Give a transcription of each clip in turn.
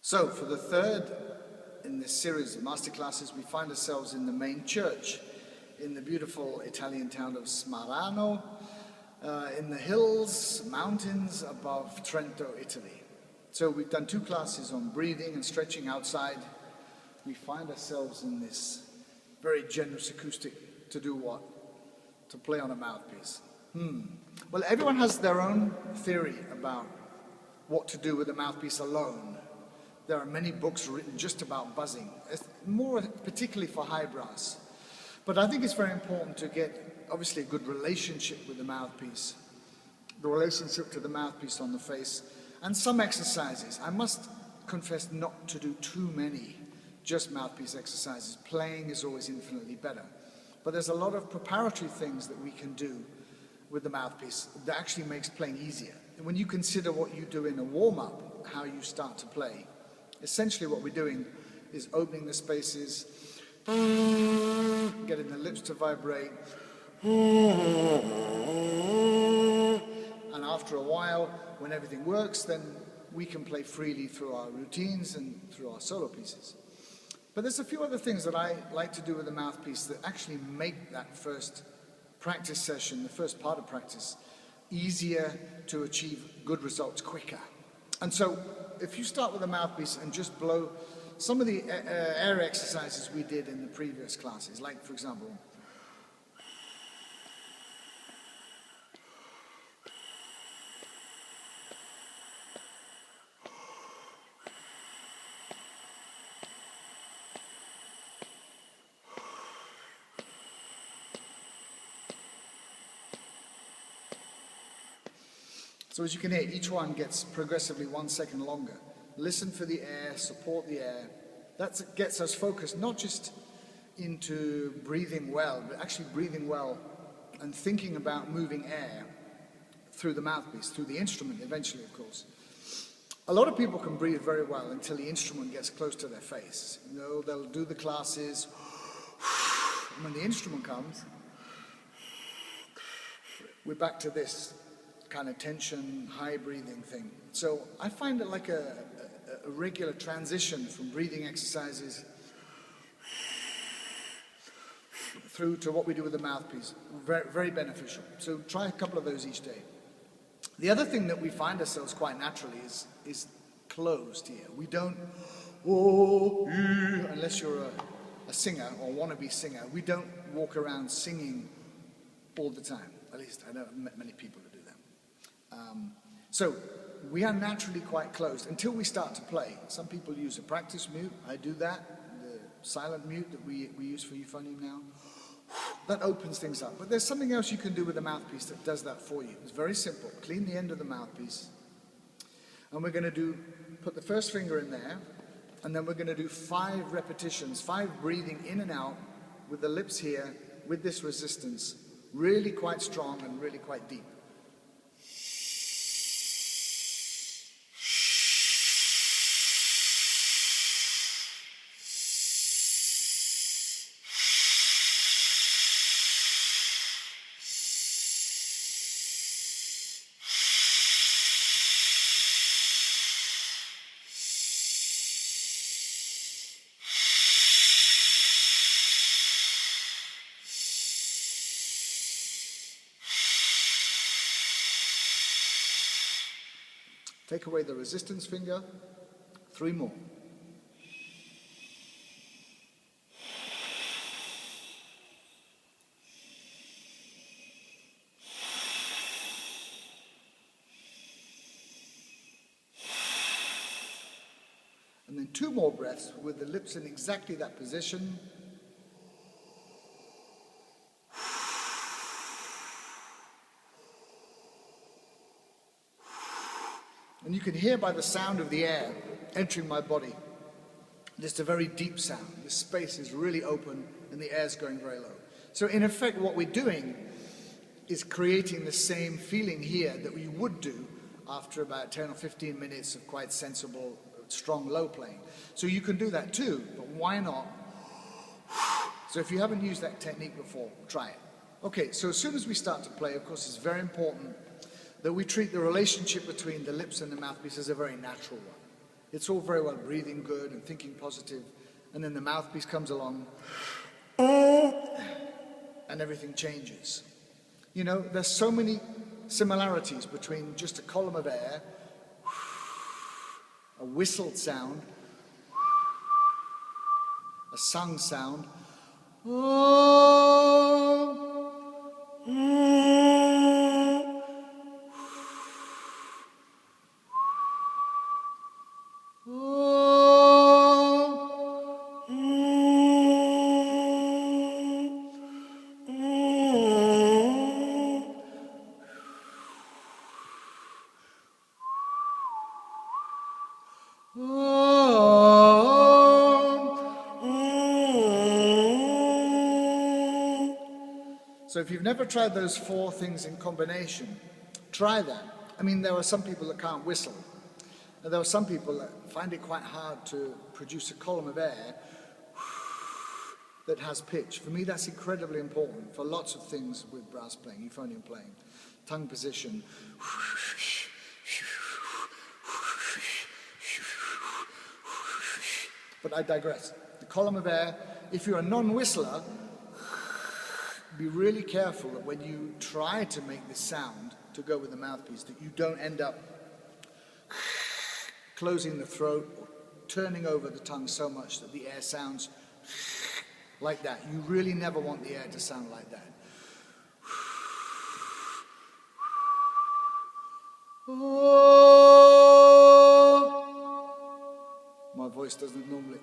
So, for the third in this series of masterclasses, we find ourselves in the main church in the beautiful Italian town of Smarano, in the hills, mountains above Trento, Italy. So we've done 2 classes on breathing and stretching outside. We find ourselves in this very generous acoustic to do what? To play on a mouthpiece. Well, everyone has their own theory about what to do with a mouthpiece alone. There are many books written just about buzzing, more particularly for high brass. But I think it's very important to get, obviously, a good relationship with the mouthpiece, the relationship to the mouthpiece on the face, and some exercises. I must confess not to do too many just mouthpiece exercises. Playing is always infinitely better. But there's a lot of preparatory things that we can do with the mouthpiece that actually makes playing easier. When you consider what you do in a warm-up, how you start to play, essentially what we're doing is opening the spaces, getting the lips to vibrate, and after a while, when everything works, then we can play freely through our routines and through our solo pieces. But there's a few other things that I like to do with the mouthpiece that actually make that first practice session, the first part of practice, easier to achieve good results quicker. And so, if you start with a mouthpiece and just blow some of the air exercises we did in the previous classes, like, for example, so as you can hear, each one gets progressively 1 second longer. Listen for the air, support the air. That gets us focused not just into breathing well, but actually breathing well and thinking about moving air through the mouthpiece, through the instrument eventually, of course. A lot of people can breathe very well until the instrument gets close to their face. You know, they'll do the classes, and when the instrument comes, we're back to this kind of tension, high breathing thing. So I find it like a regular transition from breathing exercises through to what we do with the mouthpiece. Very, very beneficial. So try a couple of those each day. The other thing that we find ourselves quite naturally is closed here. We don't, unless you're a singer or wannabe singer, we don't walk around singing all the time. At least I know many people who do that. So we are naturally quite closed until we start to play. Some people use a practice mute. I do that, the silent mute that we use for euphonium now. That opens things up. But there's something else you can do with the mouthpiece that does that for you. It's very simple. Clean the end of the mouthpiece. And we're going to put the first finger in there, and then we're going to do 5 repetitions, 5 breathing in and out with the lips here, with this resistance, really quite strong and really quite deep. Take away the resistance finger, 3 more. And then 2 more breaths with the lips in exactly that position. And you can hear by the sound of the air entering my body, just a very deep sound. The space is really open and the air is going very low. So in effect, what we're doing is creating the same feeling here that we would do after about 10 or 15 minutes of quite sensible, strong low playing. So you can do that too, but why not? So if you haven't used that technique before, try it. Okay, so as soon as we start to play, of course, it's very important that we treat the relationship between the lips and the mouthpiece as a very natural one. It's all very well breathing good and thinking positive, and then the mouthpiece comes along and everything changes. You know, there's so many similarities between just a column of air, a whistled sound, a sung sound, So if you've never tried those four things in combination, try that. I mean, there are some people that can't whistle. And there are some people that find it quite hard to produce a column of air that has pitch. For me, that's incredibly important for lots of things with brass playing, euphonium playing. Tongue position. But I digress. The column of air, if you're a non-whistler, be really careful that when you try to make this sound to go with the mouthpiece, that you don't end up closing the throat or turning over the tongue so much that the air sounds like that. You really never want the air to sound like that. My voice doesn't normally,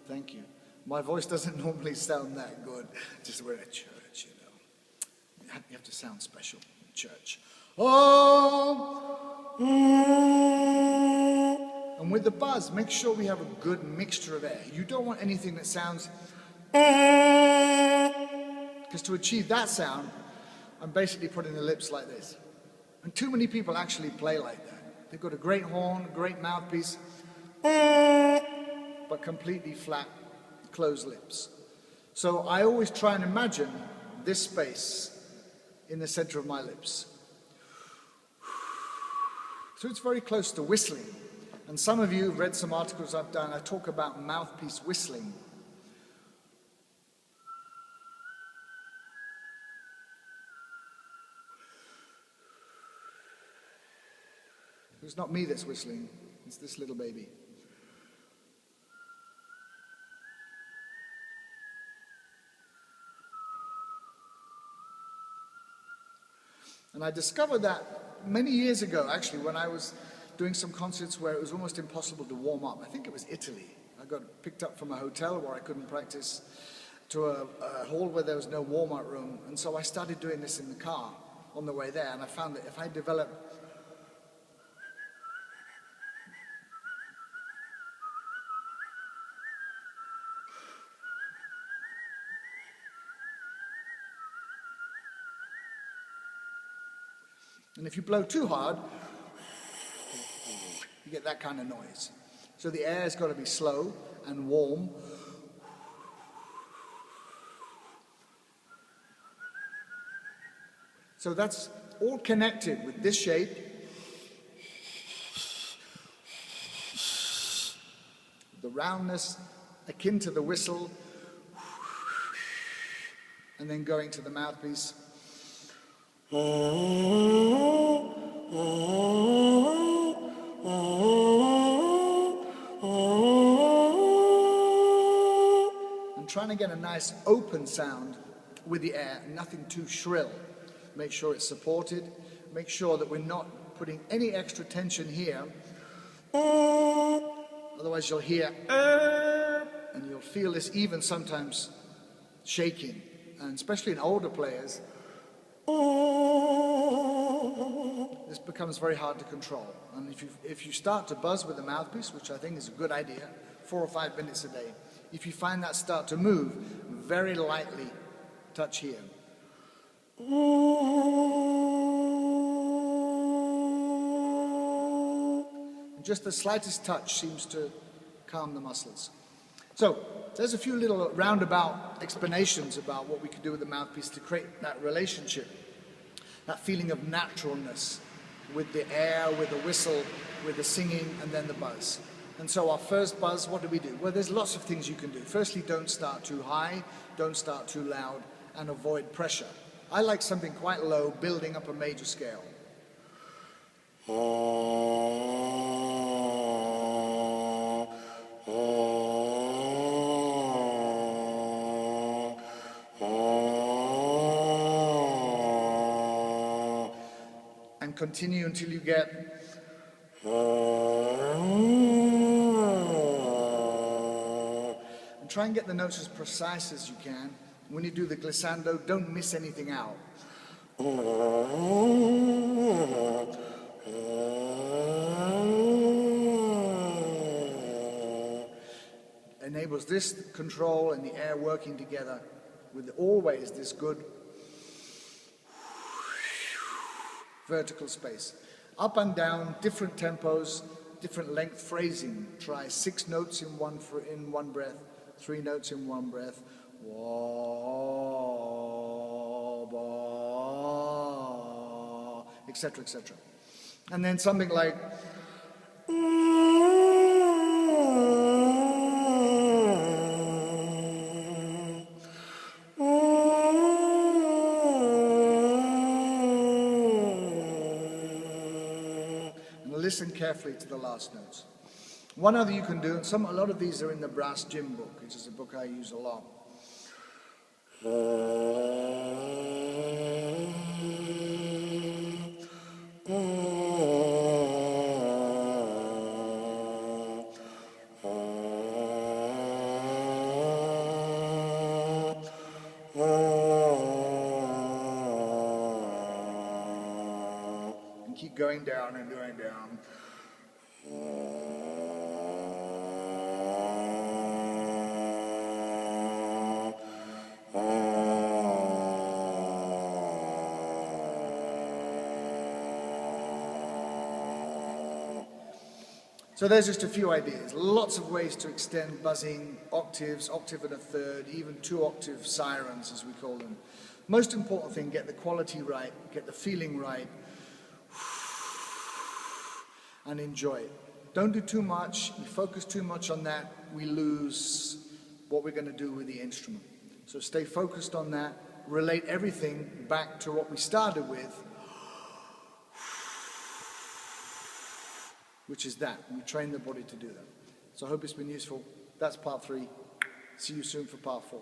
thank you. My voice doesn't normally sound that good. Just we're in a church, you know. You have to sound special in church. And with the buzz, make sure we have a good mixture of air. You don't want anything that sounds, because to achieve that sound, I'm basically putting the lips like this. And too many people actually play like that. They've got a great horn, a great mouthpiece, but completely flat, closed lips. So I always try and imagine this space in the center of my lips. So it's very close to whistling. And some of you have read some articles I've done, I talk about mouthpiece whistling. It's not me that's whistling, it's this little baby. And I discovered that many years ago, actually, when I was doing some concerts where it was almost impossible to warm up. I think it was Italy. I got picked up from a hotel where I couldn't practice to a hall where there was no warm-up room. And so I started doing this in the car on the way there. And I found that if I developed and if you blow too hard, you get that kind of noise. So the air's got to be slow and warm. So that's all connected with this shape. The roundness akin to the whistle. And then going to the mouthpiece. And trying to get a nice open sound with the air, nothing too shrill. Make sure it's supported. Make sure that we're not putting any extra tension here. Otherwise you'll hear and you'll feel this even sometimes shaking. And especially in older players, this becomes very hard to control. And if you start to buzz with the mouthpiece, which I think is a good idea, 4 or 5 minutes a day, if you find that start to move, very lightly touch here. And just the slightest touch seems to calm the muscles. So there's a few little roundabout explanations about what we could do with the mouthpiece to create that relationship, that feeling of naturalness with the air, with the whistle, with the singing, and then the buzz. And so our first buzz, what do we do? Well, there's lots of things you can do. Firstly, don't start too high, don't start too loud, and avoid pressure. I like something quite low, building up a major scale. And continue until you get and try and get the notes as precise as you can. When you do the glissando, don't miss anything out. Enables this control and the air working together with always this good vertical space. Up and down, different tempos, different length phrasing. Try 6 notes in one breath, 3 notes in one breath, etc., etc. And then something like listen carefully to the last notes. One other you can do, and a lot of these are in the Brass Gym book, which is a book I use a lot. And keep going down and going down. So there's just a few ideas. Lots of ways to extend buzzing, octaves, octave and a third, even 2-octave sirens as we call them. Most important thing, get the quality right, get the feeling right, and enjoy it. Don't do too much. You focus too much on that, we lose what we're going to do with the instrument. So stay focused on that, relate everything back to what we started with, which is that. We train the body to do that. So I hope it's been useful. That's part 3. See you soon for part 4.